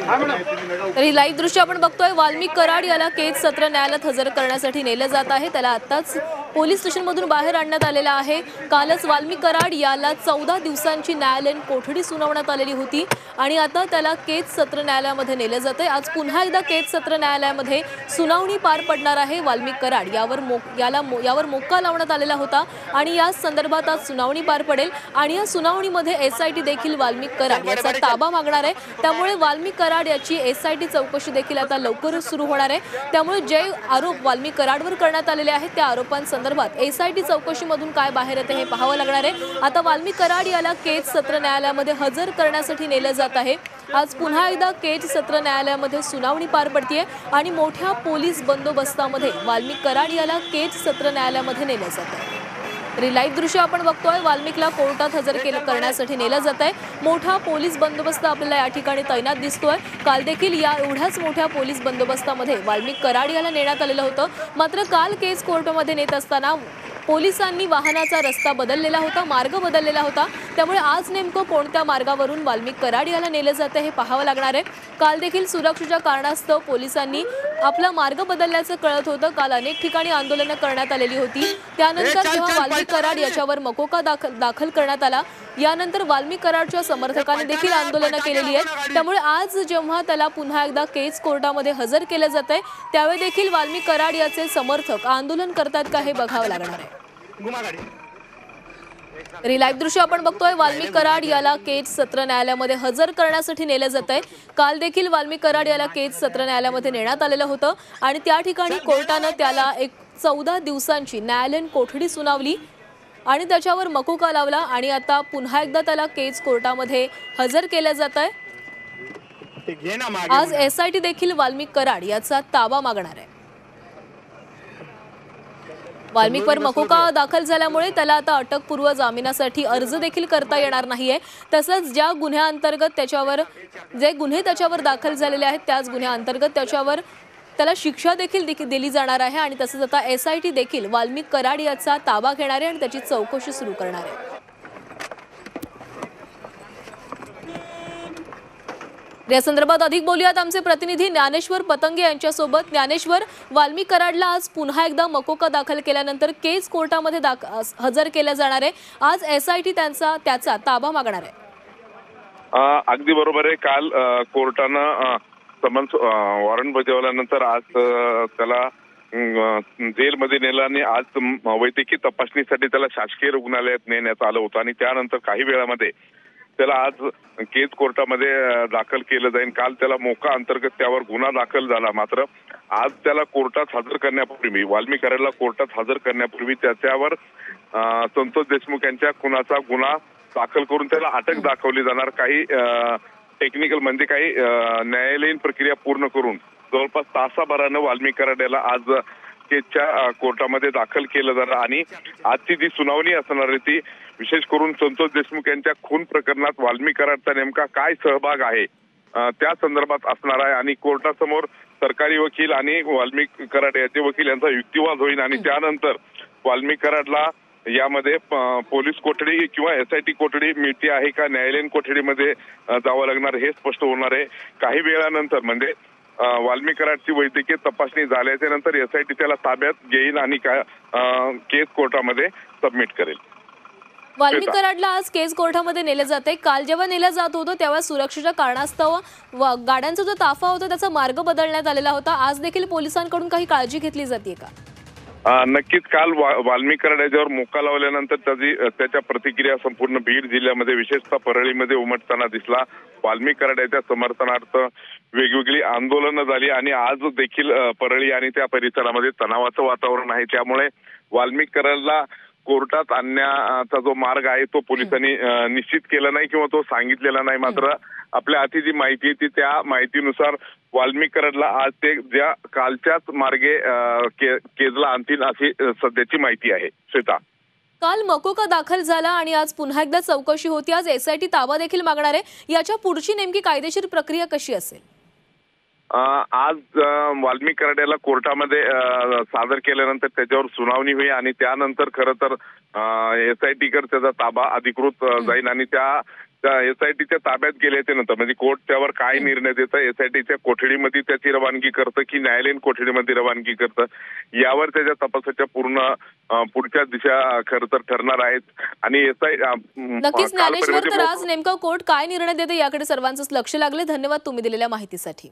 तर ही लाईव्ह दृश्य आपण बघतोय। वाल्मिक कराड याला केज सत्र न्यायालयात हजर करण्यासाठी नेले जात आहे। त्याला आताच पोलीस स्टेशनमधून बाहेर आणण्यात आलेला आहे। कालच वाल्मिक कराड याला 14 दिवसांची न्यायालयीन कोठडी सुनावण्यात आलेली होती आणि आता त्याला केज सत्र न्यायालयामध्ये नेले जाते। आज पुन्हा एकदा केज सत्र न्यायालयामध्ये सुनावणी पार पडणार आहे। वाल्मिक कराड यावर मोक्का लावण्यात आलेला होता आणि या संदर्भात आज सुनावणी पार पडेल आणि या सुनावणीमध्ये एसआयटी देखील वाल्मिक कराड याचा ताबा मागणार आहे। त्यामुळे वाल्मिक कराड याची एसआयटी चौकशी देखील आता लवकरच सुरू होणार आहे। त्यामुळे जे आरोप वाल्मिक कराडवर करण्यात आलेले आहेत त्या आरोपांसंदर्भात एसआयटी चौकशीमधून काय बाहेर येते हे पाहावं लागणार आहे। आता वाल्मिक कराड याला केज सत्र न्यायालयामध्ये हजर करण्यासाठी नेले जात आहे। आज पुन्हा एकदा केज सत्र न्यायालयामध्ये सुनावणी पार पडते आणि मोठ्या पोलीस बंदोबस्तामध्ये वाल्मिक कराड याला केज सत्र न्यायालयामध्ये नेले जात आहे। लाईव्ह दृश्य आपण बघतोय। वाल्मिकला कोर्टात हजर करण्यासाठी नेलं जात आहे। मोठा पोलीस बंदोबस्त आपल्याला या ठिकाणी तैनात दिसतोय। काल देखील या एवढ्याच मोठ्या पोलीस बंदोबस्तामध्ये वाल्मिक कराड याला नेण्यात आलेलं होतं। मात्र काल केस कोर्टामध्ये नेत असताना पोलिसांनी वाहनाचा रस्ता बदललेला होता, मार्ग बदललेला होता। त्यामुळे आज नेमकं कोणत्या मार्गावरून वाल्मिक कराड याला नेले जाते हे पाहावं लागणार आहे। काल देखील सुरक्षेच्या कारणास्तव पोलिसांनी आपला मार्ग बदलल्याचं कळत होतं। काल अनेक ठिकाणी आंदोलनं करण्यात आलेली होती। त्यानंतर जेव्हा वाल्मिक कराड याच्यावर मकोका दाखल करण्यात आला, यानंतर वाल्मिक कराडच्या समर्थकांनी देखील आंदोलनं केलेली आहेत। त्यामुळे आज जेव्हा त्याला पुन्हा एकदा केज कोर्टामध्ये हजर केलं जातंय त्यावेळी देखील वाल्मिक कराड याचे समर्थक आंदोलन करतात का हे बघावं लागणार आहे। लाईव्ह दृश्य आपण बघतोय। वाल्मिक कराड याला केज सत्र न्यायालयामध्ये हजर करण्यासाठी नेले जात आहे। काल देखील वाल्मिक कराड याला केज सत्र न्यायालयामध्ये नेण्यात आलेलं होतं आणि त्या ठिकाणी कोर्टानं त्याला एक 14 दिवसांची न्यायालयीन कोठडी सुनावली आणि त्याच्यावर मकोका लावला आणि आता पुन्हा एकदा त्याला केज कोर्टामध्ये हजर केलं जात आहे। आज एसआयटी देखील वाल्मिक कराड याचा ताबा मागणार आहे। वाल्मिकवर मकोका दाखल झाल्यामुळे त्याला आता अटकपूर्व जामिनासाठी अर्ज देखील करता येणार नाहीये। तसंच ज्या गुन्ह्याअंतर्गत त्याच्यावर जे गुन्हे त्याच्यावर दाखल झालेले आहेत त्याच गुन्ह्याअंतर्गत त्याला शिक्षा देखील दिली जाणार आहे आणि तसंच आता एसआयटी देखील वाल्मिक कराड याचा ताबा घेणार आहे आणि त्याची चौकशी सुरू करणार आहे। या संदर्भात अधिक बोलूयात आमचे प्रतिनिधी ज्ञानेश्वर पतंगे यांच्यासोबत। ज्ञानेश्वर, वाल्मिक कराडला आज पुन्हा एकदा मकोका दाखल केल्यानंतर केज कोर्टामध्ये हजर केलं जाणार आहे। आज एसआयटी त्याचा ताबा मागणार आहे। अगदी बरोबर आहे। काल कोर्टानं समन्स वॉरंट बजावल्यानंतर आज त्याला जेलमध्ये नेलं आणि आज वैद्यकीय तपासणीसाठी त्याला शासकीय रुग्णालयात नेण्यात आलं होतं आणि त्यानंतर काही वेळामध्ये त्याला आज केज कोर्टामध्ये दाखल केलं जाईल। काल त्याला मोका अंतर्गत त्यावर गुन्हा दाखल झाला। मात्र आज त्याला कोर्टात हजर करण्यापूर्वी वाल्मिक कराडला कोर्टात हजर करण्यापूर्वी त्याच्यावर संतोष देशमुख यांच्या खुनाचा गुन्हा दाखल करून त्याला अटक दाखवली जाणार। काही टेक्निकल म्हणजे काही न्यायालयीन प्रक्रिया पूर्ण करून जवळपास तासाभरानं वाल्मिक कराड याला आज केजच्या कोर्टामध्ये दाखल केलं जाणार आणि आजची जी सुनावणी असणार आहे ती विशेष करून संतोष देशमुख यांच्या खून प्रकरणात वाल्मिक कराडचा नेमका काय सहभाग आहे त्या संदर्भात असणार आहे आणि कोर्टासमोर सरकारी वकील आणि वाल्मिक कराड याचे वकील यांचा युक्तिवाद होईल आणि त्यानंतर वाल्मिक कराडला यामध्ये पोलीस कोठडी किंवा एसआयटी कोठडी मिळते आहे का न्यायालयीन कोठडीमध्ये जावं लागणार हे स्पष्ट होणार आहे। काही वेळानंतर म्हणजे वाल्मिक कराडची वैद्यकीय तपासणी झाल्याच्या नंतर एसआयटी त्याला ताब्यात घेईल आणि केस कोर्टामध्ये सबमिट करेल। वाल्मिक कराडला आज केज कोर्टामध्ये नेले जाते। काल जेव्हा नेलं जात होतं तेव्हा सुरक्षेच्या कारणास्तव गाड्यांचा जो ताफा होता त्याचा मार्ग बदलण्यात आलेला होता। आज देखील पोलिसांकडून काही काळजी घेतली जाते का? नक्कीच काल वाल्मिक कराड याच्यावर मोका लावल्यानंतर त्याच्या प्रतिक्रिया संपूर्ण बीड जिल्ह्यामध्ये विशेषतः परळीमध्ये उमटताना दिसला। वाल्मिक कराड याच्या समर्थनार्थ वेगवेगळी आंदोलनं झाली आणि आज देखील परळी आणि त्या परिसरामध्ये तणावाचं वातावरण आहे। त्यामुळे वाल्मिक कराडला कोर्टात आणण्याचा जो मार्ग आहे तो पोलिसांनी निश्चित केला नाही किंवा तो सांगितलेला नाही। मात्र आपल्या हाती जी माहिती आहे त्या माहितीनुसार वाल्मिक कराडला आज ते ज्या कालच्याच मार्गे केजला आणतील अशी सध्याची माहिती आहे। श्वेता, काल मकोका दाखल झाला आणि आज पुन्हा एकदा चौकशी होती। आज एसआयटी ताबा देखील मागणार आहे। याच्या पुढची नेमकी कायदेशीर प्रक्रिया कशी असेल? आज वाल्मिक कराड याला कोर्टामध्ये सादर केल्यानंतर त्याच्यावर सुनावणी होईल आणि त्यानंतर खरं तर एसआयटी कडे त्याचा ताबा अधिकृत जाईल आणि त्या एसआयटीच्या ताब्यात गेल्याच्या नंतर म्हणजे कोर्ट त्यावर काय निर्णय देतं, एसआयटीच्या कोठडीमध्ये त्याची रवानगी करतं की न्यायालयीन कोठडीमध्ये रवानगी करतं, यावर त्याच्या तपासाच्या पुढच्या दिशा खरं तर ठरणार आहेत. आणि नक्कीच ज्ञानेश्वर, तर आज नेमका कोर्ट काय निर्णय देते याकडे सर्वांचंच लक्ष लागले. धन्यवाद तुम्ही दिलेल्या माहितीसाठी.